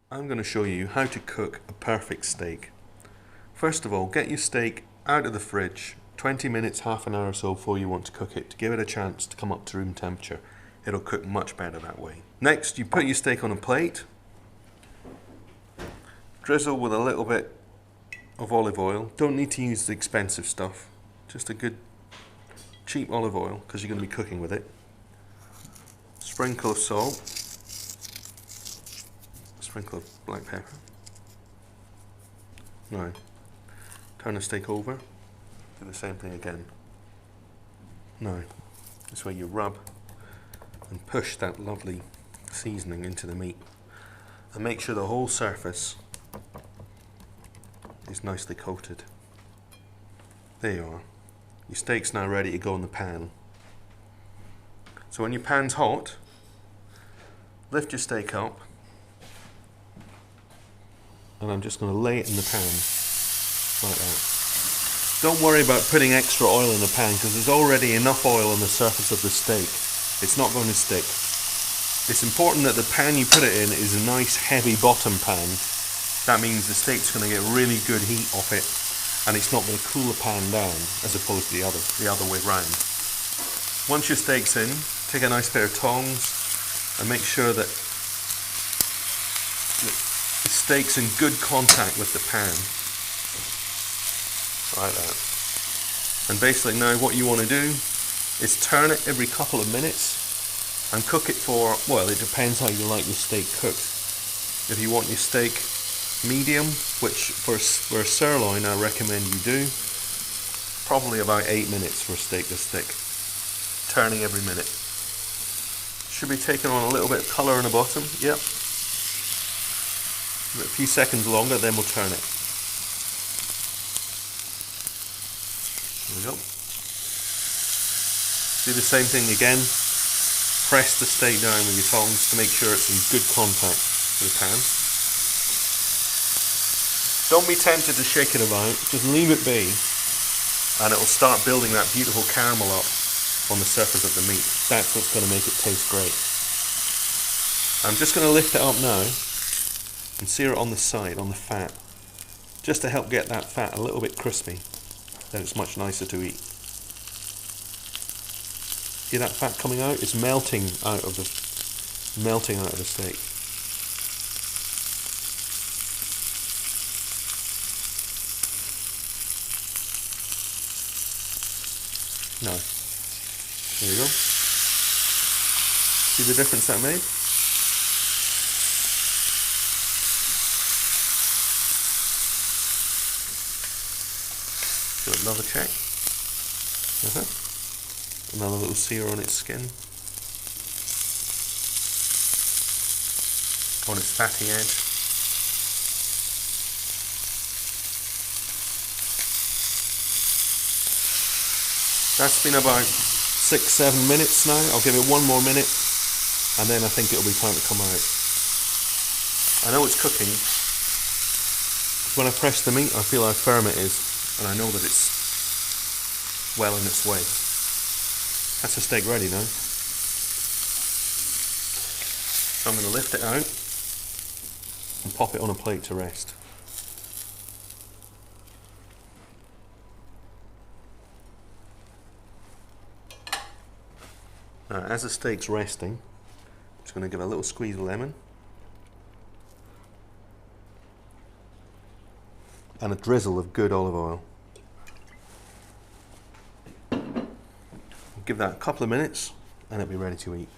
I'm going to show you how to cook a perfect steak. First of all, get your steak out of the fridge 20 minutes, half an hour or so before you want to cook it, to give it a chance to come up to room temperature. It'll cook much better that way. Next, you put your steak on a plate, drizzle with a little bit of olive oil. Don't need to use the expensive stuff, just a good cheap olive oil because you're going to be cooking with it. Sprinkle of salt, sprinkle of black pepper. Now, turn the steak over, do the same thing again. Now, this way you rub and push that lovely seasoning into the meat and make sure the whole surface is nicely coated. There you are. Your steak's now ready to go in the pan. So when your pan's hot, lift your steak up, and I'm just going to lay it in the pan like that. Don't worry about putting extra oil in the pan because there's already enough oil on the surface of the steak. It's not going to stick. It's important that the pan you put it in is a nice heavy bottom pan. That means the steak's going to get really good heat off it and it's not going to cool the pan down as opposed to the other way round. Once your steak's in, take a nice pair of tongs and make sure that the steak's in good contact with the pan. Like that. And basically now what you want to do is turn it every couple of minutes and cook it for, well, it depends how you like your steak cooked. If you want your steak medium, which for a sirloin I recommend you do, probably about 8 minutes for a steak this thick. Turning every minute. Should be taking on a little bit of colour in the bottom, yep. A few seconds longer, then we'll turn it. There we go. Do the same thing again. Press the steak down with your tongs to make sure it's in good contact with the pan. Don't be tempted to shake it about, just leave it be and it'll start building that beautiful caramel up on the surface of the meat. That's what's going to make it taste great. I'm just going to lift it up now and sear it on the side, on the fat, just to help get that fat a little bit crispy. Then it's much nicer to eat. See that fat coming out? It's melting out of the steak. No. There you go. See the difference that made? Give it another check. Another little sear on its skin. On its fatty edge. That's been about 6-7 minutes now. I'll give it one more minute and then I think it'll be time to come out. I know it's cooking. When I press the meat I feel how firm it is and I know that it's well in its way. That's the steak ready now. So I'm going to lift it out and pop it on a plate to rest. Now, as the steak's resting, I'm just going to give it a little squeeze of lemon and a drizzle of good olive oil. Give that a couple of minutes and it'll be ready to eat.